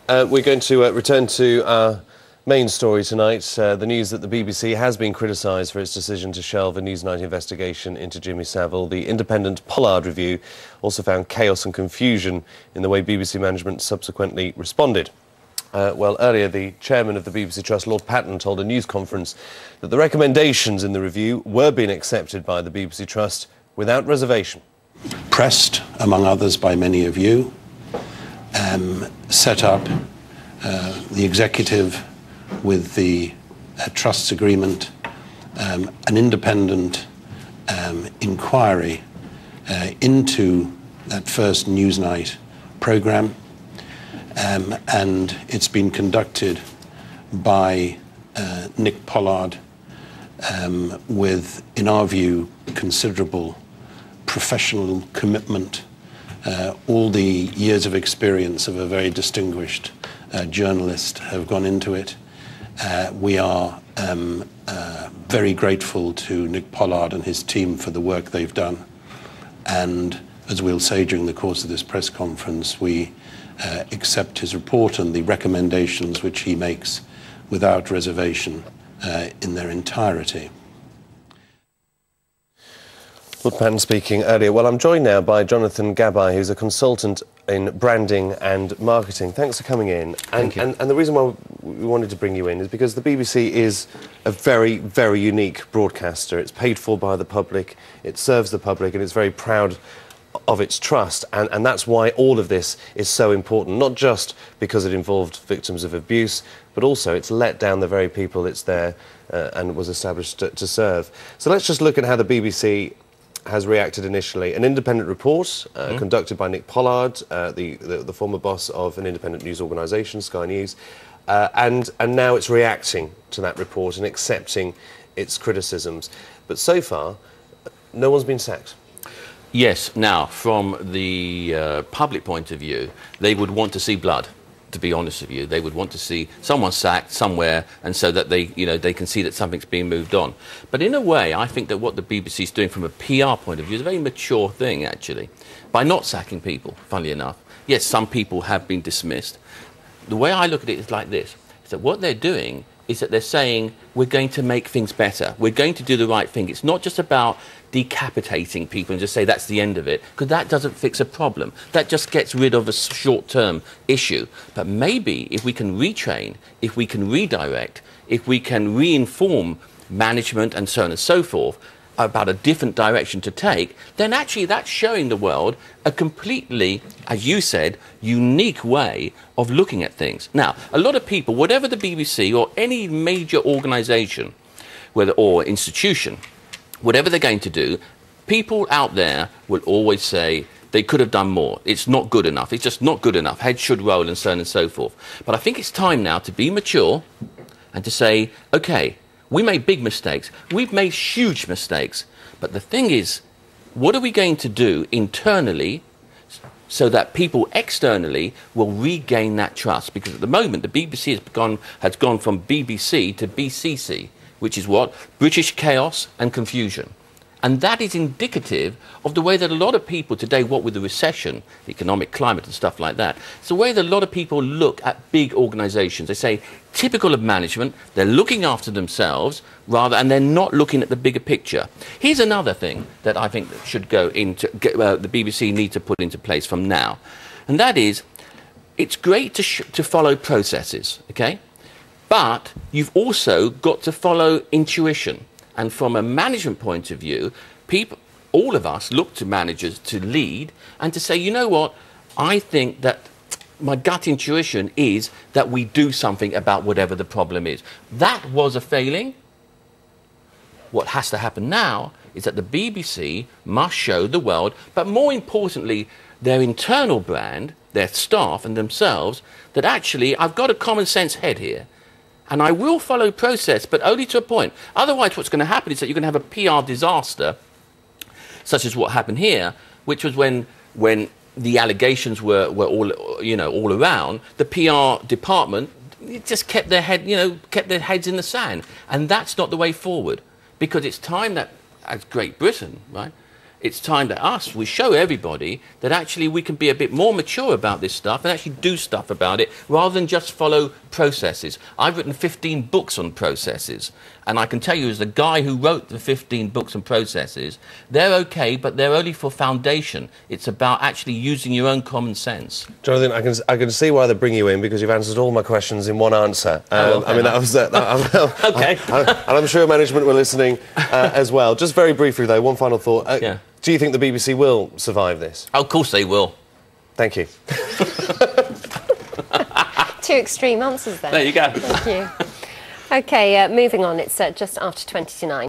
We're going to return to our main story tonight, the news that the BBC has been criticised for its decision to shelve a Newsnight investigation into Jimmy Savile. The independent Pollard review also found chaos and confusion in the way BBC management subsequently responded. Well, earlier, the chairman of the BBC Trust, Lord Patton, told a news conference that the recommendations in the review were being accepted by the BBC Trust without reservation. Pressed, among others, by many of you, set up the executive with the Trust's agreement, an independent inquiry into that first Newsnight programme, and it's been conducted by Nick Pollard with, in our view, considerable professional commitment. All the years of experience of a very distinguished journalist have gone into it. We are very grateful to Nick Pollard and his team for the work they've done. And as we'll say during the course of this press conference, we accept his report and the recommendations which he makes without reservation in their entirety. Lord Patton speaking earlier. Well, I'm joined now by Jonathan Gabay, who's a consultant in branding and marketing. Thanks for coming in. And the reason why we wanted to bring you in is because the BBC is a very, very unique broadcaster. It's paid for by the public, it serves the public, and it's very proud of its trust. And that's why all of this is so important, not just because it involved victims of abuse, but also it's let down the very people it's there and was established to serve. So let's just look at how the BBC has reacted initially. An independent report conducted by Nick Pollard, the former boss of an independent news organisation, Sky News, and now it's reacting to that report and accepting its criticisms. But so far, no one's been sacked. Yes. Now, from the public point of view, they would want to see blood. To be honest with you, they would want to see someone sacked somewhere, and so that they can see that something's being moved on. But in a way, I think that what the BBC is doing from a PR point of view is a very mature thing, actually, by not sacking people. Funnily enough, yes, some people have been dismissed. The way I look at it is like this: is that what they're doing is that they're saying we're going to make things better. We're going to do the right thing. It's not just about decapitating people and just say that's the end of it, because that doesn't fix a problem. That just gets rid of a short-term issue. But maybe if we can retrain, if we can redirect, if we can re-inform management and so on and so forth about a different direction to take, then actually that's showing the world a completely, as you said, unique way of looking at things. Now, a lot of people, whatever the BBC or any major organisation, or institution, whatever they're going to do, people out there will always say they could have done more. It's not good enough. It's just not good enough. Heads should roll and so on and so forth. But I think it's time now to be mature and to say, OK, we made big mistakes. We've made huge mistakes. But the thing is, what are we going to do internally so that people externally will regain that trust? Because at the moment, the BBC has gone from BBC to BCC, which is what? British chaos and confusion. And that is indicative of the way that a lot of people today, what with the recession, the economic climate and stuff like that, it's the way that a lot of people look at big organisations. They say, typical of management, they're looking after themselves, and they're not looking at the bigger picture. Here's another thing that I think that should go into, the BBC need to put into place from now. And that is, it's great to follow processes, OK? But you've also got to follow intuition. And from a management point of view, all of us look to managers to lead and to say, you know what, I think that my gut intuition is that we do something about whatever the problem is. That was a failing. What has to happen now is that the BBC must show the world, but more importantly, their internal brand, their staff and themselves, that actually I've got a common sense head here. And I will follow process, but only to a point. Otherwise, what's going to happen is that you're going to have a PR disaster, such as what happened here, which was when the allegations were all around. The PR department just kept their heads in the sand, and that's not the way forward. Because it's time that, as Great Britain, right, it's time that we show everybody that actually we can be a bit more mature about this stuff and actually do stuff about it rather than just follow processes. I've written 15 books on processes, and I can tell you as the guy who wrote the 15 books on processes, they're okay, but they're only for foundation. It's about actually using your own common sense. Jonathan, I can see why they bring you in, because you've answered all my questions in one answer. Okay, I mean, that was... okay. And I'm sure management were listening as well. Just very briefly, though, one final thought. Yeah. Do you think the BBC will survive this? Oh, of course they will. Thank you. Two extreme answers then. There you go. Thank you. OK, moving on. It's just after 20 to 9.